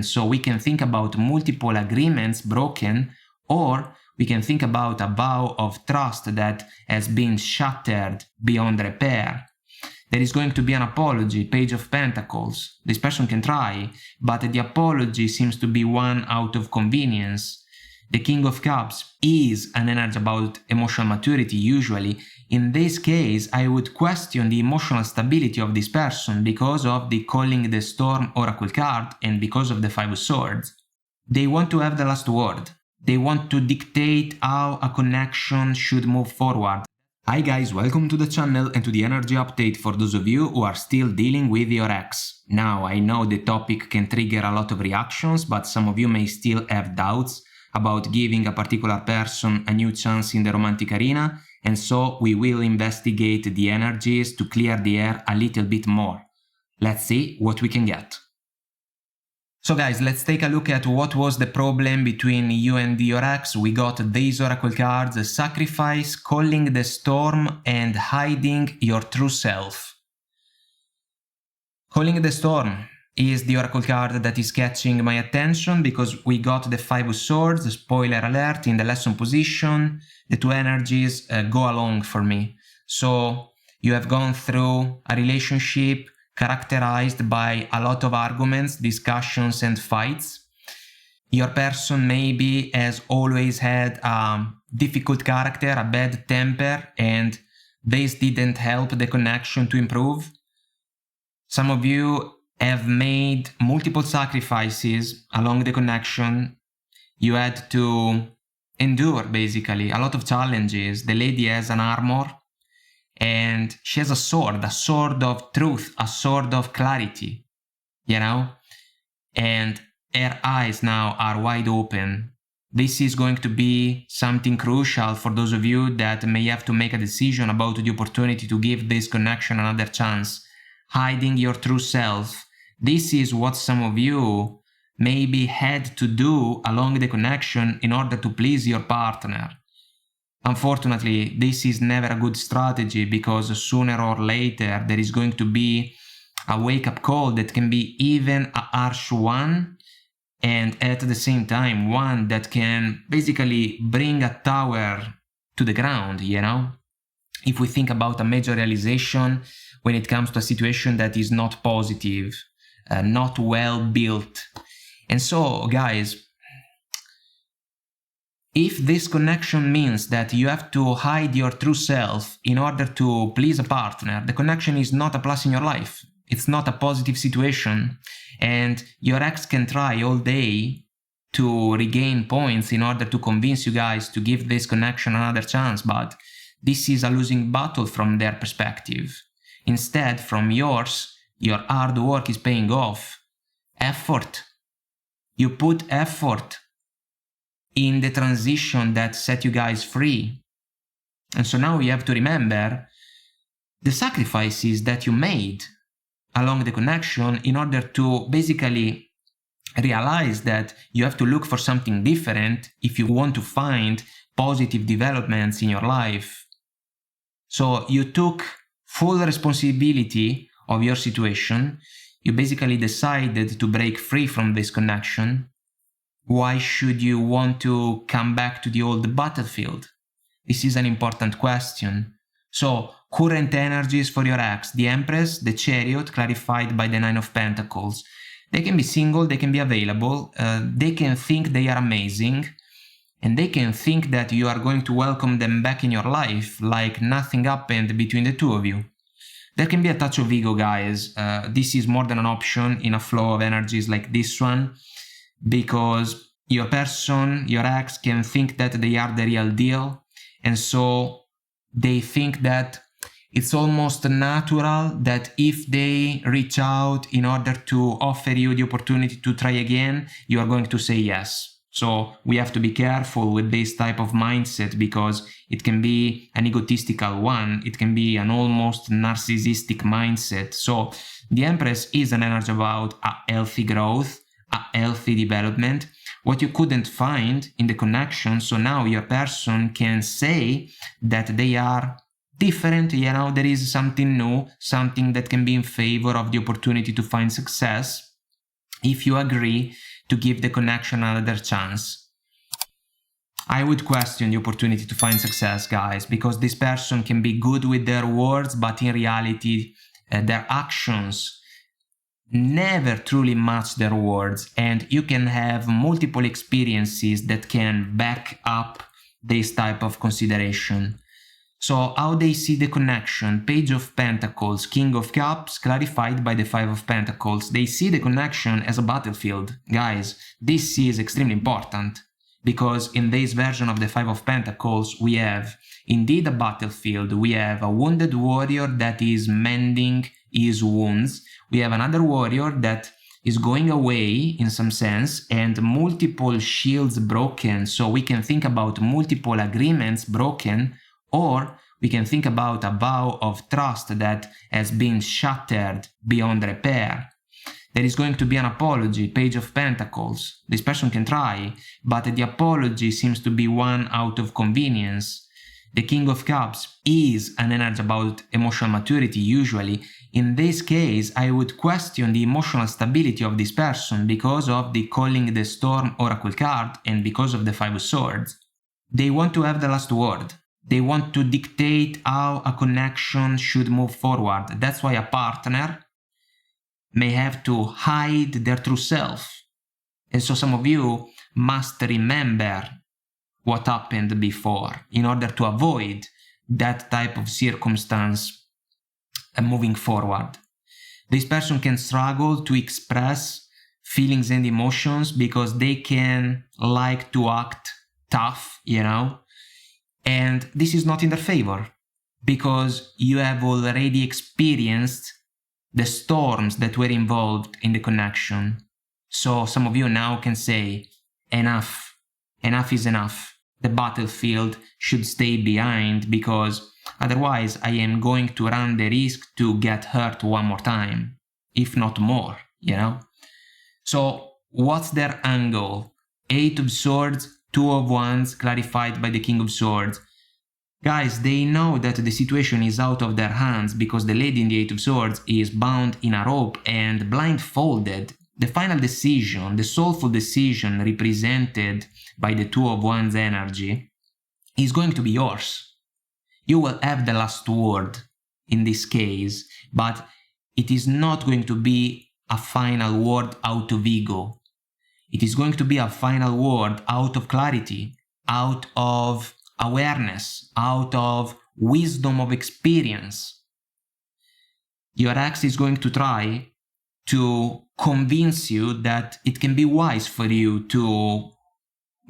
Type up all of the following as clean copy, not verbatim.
So we can think about multiple agreements broken, or we can think about a vow of trust that has been shattered beyond repair. There is going to be an apology, Page of Pentacles. This person can try, but the apology seems to be one out of convenience. The King of Cups is an energy about emotional maturity usually. In this case, I would question the emotional stability of this person because of the Calling the Storm Oracle card and because of the Five of Swords. They want to have the last word. They want to dictate how a connection should move forward. Hi guys, welcome to the channel and to the energy update for those of you who are still dealing with your ex. Now, I know the topic can trigger a lot of reactions, but some of you may still have doubts about giving a particular person a new chance in the romantic arena, and so we will investigate the energies to clear the air a little bit more. Let's see what we can get. So guys, let's take a look at what was the problem between you and your ex. We got these oracle cards: Sacrifice, Calling the Storm, and Hiding Your True Self. Calling the Storm is the oracle card that is catching my attention because we got the Five of Swords. Spoiler alert, in the lesson position, the two energies go along for me. So you have gone through a relationship characterized by a lot of arguments, discussions, and fights. Your person maybe has always had a difficult character, a bad temper, and this didn't help the connection to improve. Some of you have made multiple sacrifices along the connection. You had to endure basically a lot of challenges. The lady has an armor and she has a sword of truth, a sword of clarity, you know? And her eyes now are wide open. This is going to be something crucial for those of you that may have to make a decision about the opportunity to give this connection another chance. Hiding your true self. This is what some of you maybe had to do along the connection in order to please your partner. Unfortunately, this is never a good strategy because sooner or later there is going to be a wake-up call that can be even a harsh one, and at the same time one that can basically bring a tower to the ground, you know? If we think about a major realization when it comes to a situation that is not positive, not well built. And so, guys, if this connection means that you have to hide your true self in order to please a partner, the connection is not a plus in your life. It's not a positive situation. And your ex can try all day to regain points in order to convince you guys to give this connection another chance, but this is a losing battle from their perspective. Instead, from yours, your hard work is paying off. Effort. You put effort in the transition that set you guys free. And so now you have to remember the sacrifices that you made along the connection in order to basically realize that you have to look for something different if you want to find positive developments in your life. So you took full responsibility of your situation. You basically decided to break free from this connection. Why should you want to come back to the old battlefield? This is an important question. So, current energies for your ex: the Empress, the Chariot, clarified by the Nine of Pentacles. They can be single, they can be available, they can think they are amazing, and they can think that you are going to welcome them back in your life like nothing happened between the two of you. There can be a touch of ego, guys. This is more than an option in a flow of energies like this one, because your person, your ex, can think that they are the real deal, and so they think that it's almost natural that if they reach out in order to offer you the opportunity to try again, you are going to say yes. So we have to be careful with this type of mindset because it can be an egotistical one. It can be an almost narcissistic mindset. So the Empress is an energy about a healthy growth, a healthy development, what you couldn't find in the connection. So now your person can say that they are different, you know, there is something new, something that can be in favor of the opportunity to find success. If you agree, to give the connection another chance. I would question the opportunity to find success, guys, because this person can be good with their words, but in reality, their actions never truly match their words, and you can have multiple experiences that can back up this type of consideration. So how they see the connection: Page of Pentacles, King of Cups, clarified by the Five of Pentacles. They see the connection as a battlefield. Guys, this is extremely important, because in this version of the Five of Pentacles, we have indeed a battlefield. We have a wounded warrior that is mending his wounds. We have another warrior that is going away in some sense, and multiple shields broken. So we can think about multiple agreements broken, or we can think about a vow of trust that has been shattered beyond repair. There is going to be an apology, Page of Pentacles. This person can try, but the apology seems to be one out of convenience. The King of Cups is an energy about emotional maturity usually. In this case, I would question the emotional stability of this person because of the Calling the Storm Oracle card and because of the Five of Swords. They want to have the last word. They want to dictate how a connection should move forward. That's why a partner may have to hide their true self. And so some of you must remember what happened before in order to avoid that type of circumstance moving forward. This person can struggle to express feelings and emotions because they can like to act tough, you know, and this is not in their favor because you have already experienced the storms that were involved in the connection. So some of you now can say, enough is enough. The battlefield should stay behind because otherwise I am going to run the risk to get hurt one more time, if not more, you know? So what's their angle? Eight of Swords, Two of Wands, clarified by the King of Swords. Guys, they know that the situation is out of their hands because the lady in the Eight of Swords is bound in a rope and blindfolded. The final decision, the soulful decision represented by the Two of Wands energy is going to be yours. You will have the last word in this case, but it is not going to be a final word out of ego. It is going to be a final word out of clarity, out of awareness, out of wisdom of experience. Your ex is going to try to convince you that it can be wise for you to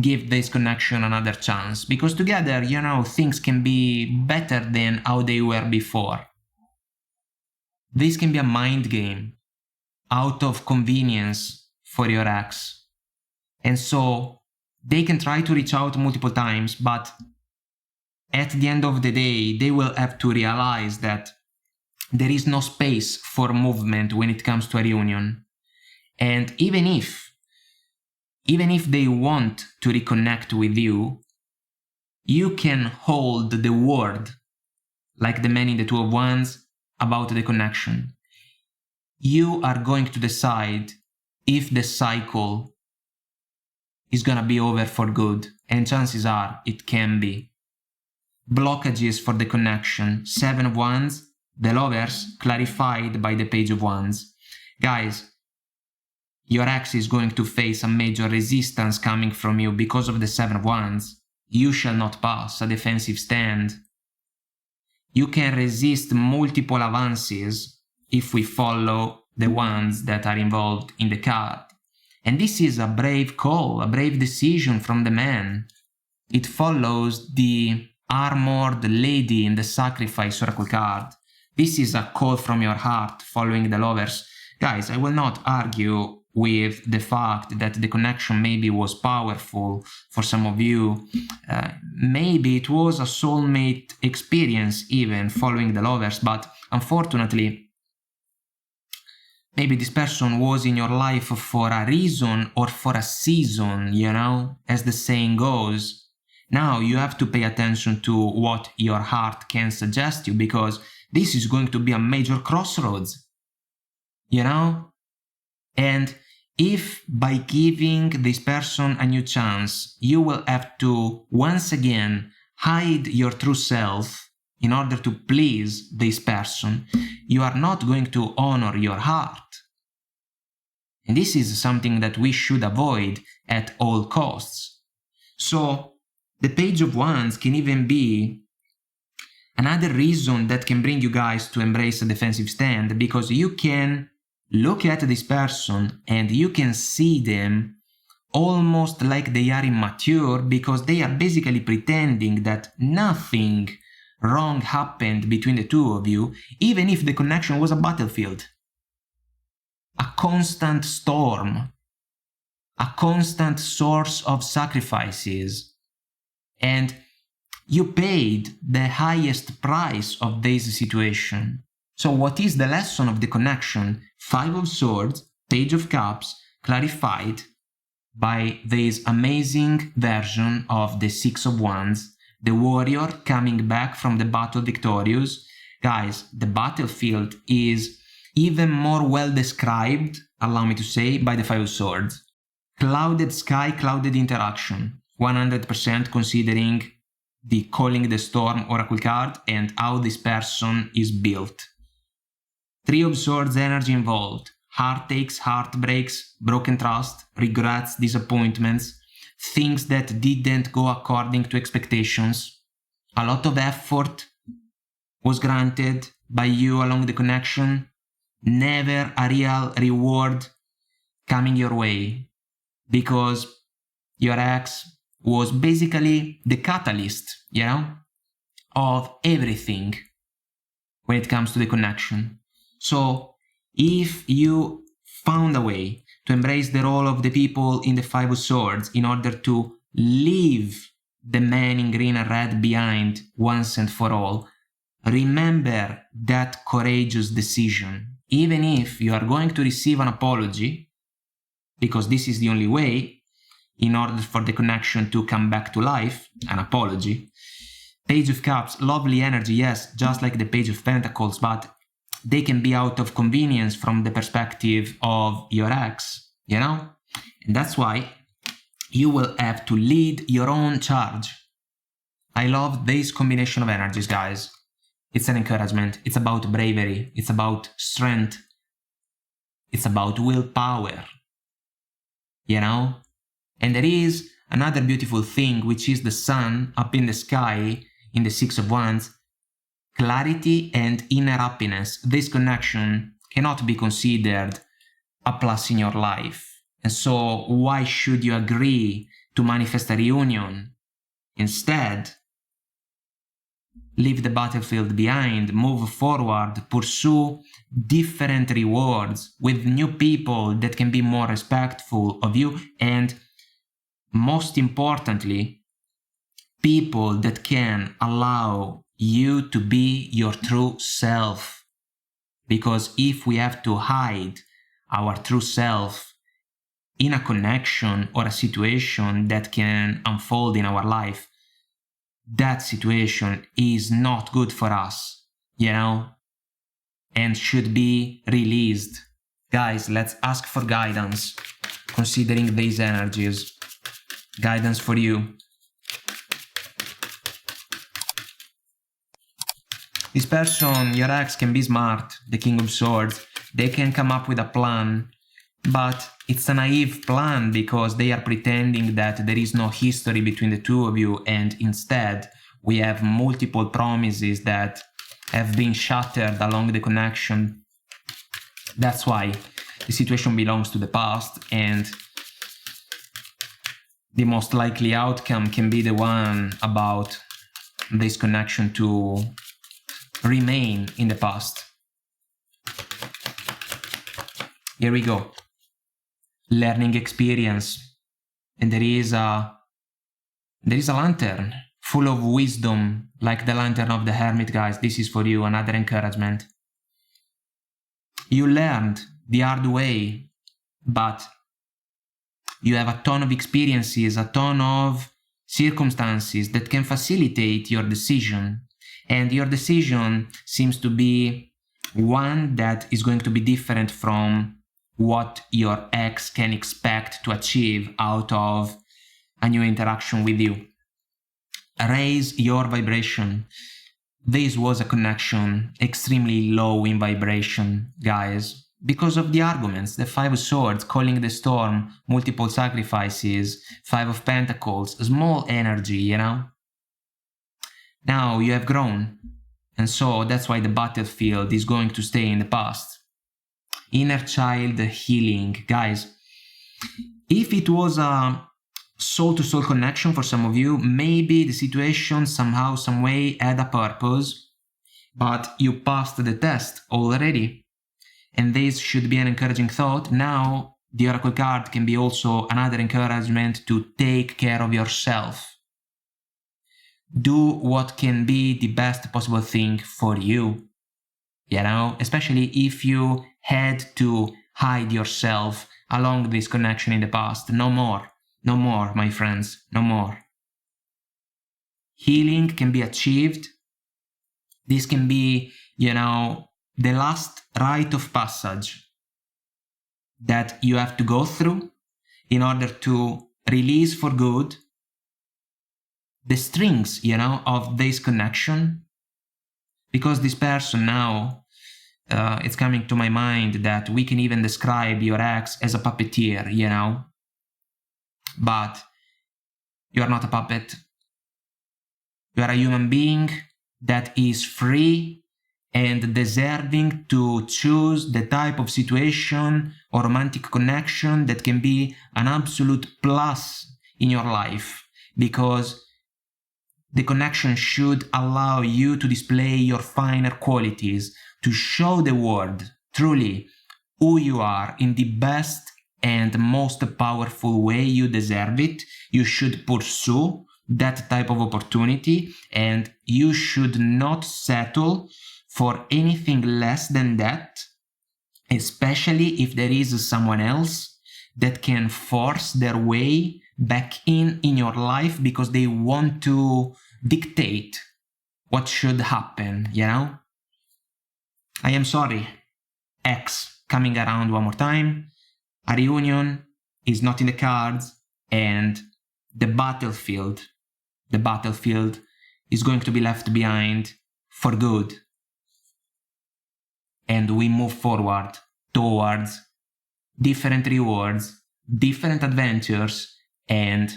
give this connection another chance because together, you know, things can be better than how they were before. This can be a mind game out of convenience for your ex. And so they can try to reach out multiple times, but at the end of the day, they will have to realize that there is no space for movement when it comes to a reunion. And even if they want to reconnect with you, you can hold the word, like the man in the Two of Wands, about the connection. You are going to decide if the cycle is gonna be over for good, and chances are it can be. Blockages for the connection, Seven of Wands, the Lovers, clarified by the Page of Wands. Guys, your ex is going to face a major resistance coming from you because of the Seven of Wands. You shall not pass a defensive stand. You can resist multiple advances if we follow the ones that are involved in the card. And this is a brave call, a brave decision from the man. It follows the armored lady in the Sacrifice Oracle card. This is a call from your heart following the Lovers. Guys, I will not argue with the fact that the connection maybe was powerful for some of you. Maybe it was a soulmate experience even following the Lovers, but unfortunately, maybe this person was in your life for a reason or for a season, you know, as the saying goes. Now you have to pay attention to what your heart can suggest you because this is going to be a major crossroads, you know? And if by giving this person a new chance, you will have to once again hide your true self in order to please this person, you are not going to honor your heart. And this is something that we should avoid at all costs. So the Page of Wands can even be another reason that can bring you guys to embrace a defensive stand, because you can look at this person and you can see them almost like they are immature, because they are basically pretending that nothing wrong happened between the two of you, even if the connection was a battlefield, a constant storm, a constant source of sacrifices, and you paid the highest price of this situation. So what is the lesson of the connection? Five of Swords, Page of Cups, clarified by this amazing version of the Six of Wands, the warrior coming back from the battle victorious. Guys, the battlefield is even more well described, allow me to say, by the Five of Swords. Clouded sky, clouded interaction, 100% considering the Calling the Storm Oracle card and how this person is built. Three of Swords energy involved, heartaches, heartbreaks, broken trust, regrets, disappointments, things that didn't go according to expectations. A lot of effort was granted by you along the connection, never a real reward coming your way, because your ex was basically the catalyst, of everything when it comes to the connection. So if you found a way to embrace the role of the people in the Five of Swords in order to leave the man in green and red behind once and for all, remember that courageous decision. Even if you are going to receive an apology, because this is the only way in order for the connection to come back to life, an apology. Page of Cups, lovely energy, yes, just like the Page of Pentacles, but they can be out of convenience from the perspective of your ex, And that's why you will have to lead your own charge. I love this combination of energies, guys. It's an encouragement. It's about bravery. It's about strength. It's about willpower, And there is another beautiful thing, which is the sun up in the sky in the Six of Wands. Clarity and inner happiness. This connection cannot be considered a plus in your life. And so why should you agree to manifest a reunion? Instead, leave the battlefield behind, move forward, pursue different rewards with new people that can be more respectful of you, and most importantly, people that can allow you to be your true self. Because if we have to hide our true self in a connection or a situation that can unfold in our life, that situation is not good for us, and should be released. Guys, let's ask for guidance, considering these energies. Guidance for you. This person, your ex, can be smart, the King of Swords. They can come up with a plan, but it's a naive plan because they are pretending that there is no history between the two of you, and instead we have multiple promises that have been shattered along the connection. That's why the situation belongs to the past, and the most likely outcome can be the one about this connection to remain in the past. Here we go. Learning experience. And there is a lantern full of wisdom, like the lantern of the hermit, guys. This is for you, another encouragement. You learned the hard way, but you have a ton of experiences, a ton of circumstances that can facilitate your decision. And your decision seems to be one that is going to be different from what your ex can expect to achieve out of a new interaction with you. Raise your vibration. This was a connection extremely low in vibration, guys, because of the arguments, the Five of Swords, calling the storm, multiple sacrifices, Five of Pentacles, small energy, you know? Now you have grown, and so that's why the battlefield is going to stay in the past. Inner child healing, guys. If it was a soul-to-soul connection for some of you, maybe the situation somehow, some way had a purpose, but you passed the test already. And this should be an encouraging thought. Now, the Oracle card can be also another encouragement to take care of yourself. Do what can be the best possible thing for you. You know, especially if you had to hide yourself along this connection in the past. No more. No more, my friends. No more. Healing can be achieved. This can be, you know, the last rite of passage that you have to go through in order to release for good the strings, you know, of this connection. Because this person now, it's coming to my mind that we can even describe your ex as a puppeteer, you know. But you are not a puppet. You are a human being that is free and deserving to choose the type of situation or romantic connection that can be an absolute plus in your life, because the connection should allow you to display your finer qualities, to show the world truly who you are in the best and most powerful way you deserve it. You should pursue that type of opportunity, and you should not settle for anything less than that, especially if there is someone else that can force their way back in your life because they want to dictate what should happen, you know? I am sorry, ex coming around one more time. A reunion is not in the cards, and the battlefield is going to be left behind for good. And we move forward towards different rewards, different adventures, and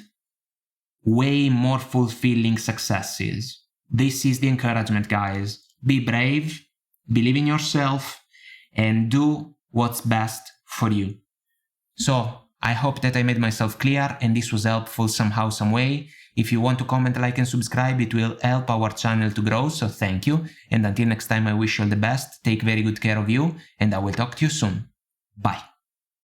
way more fulfilling successes. This is the encouragement, guys. Be brave, believe in yourself, and do what's best for you. So, I hope that I made myself clear and this was helpful somehow, some way. If you want to comment, like, and subscribe, it will help our channel to grow, so thank you. And until next time, I wish you all the best, take very good care of you, and I will talk to you soon. Bye.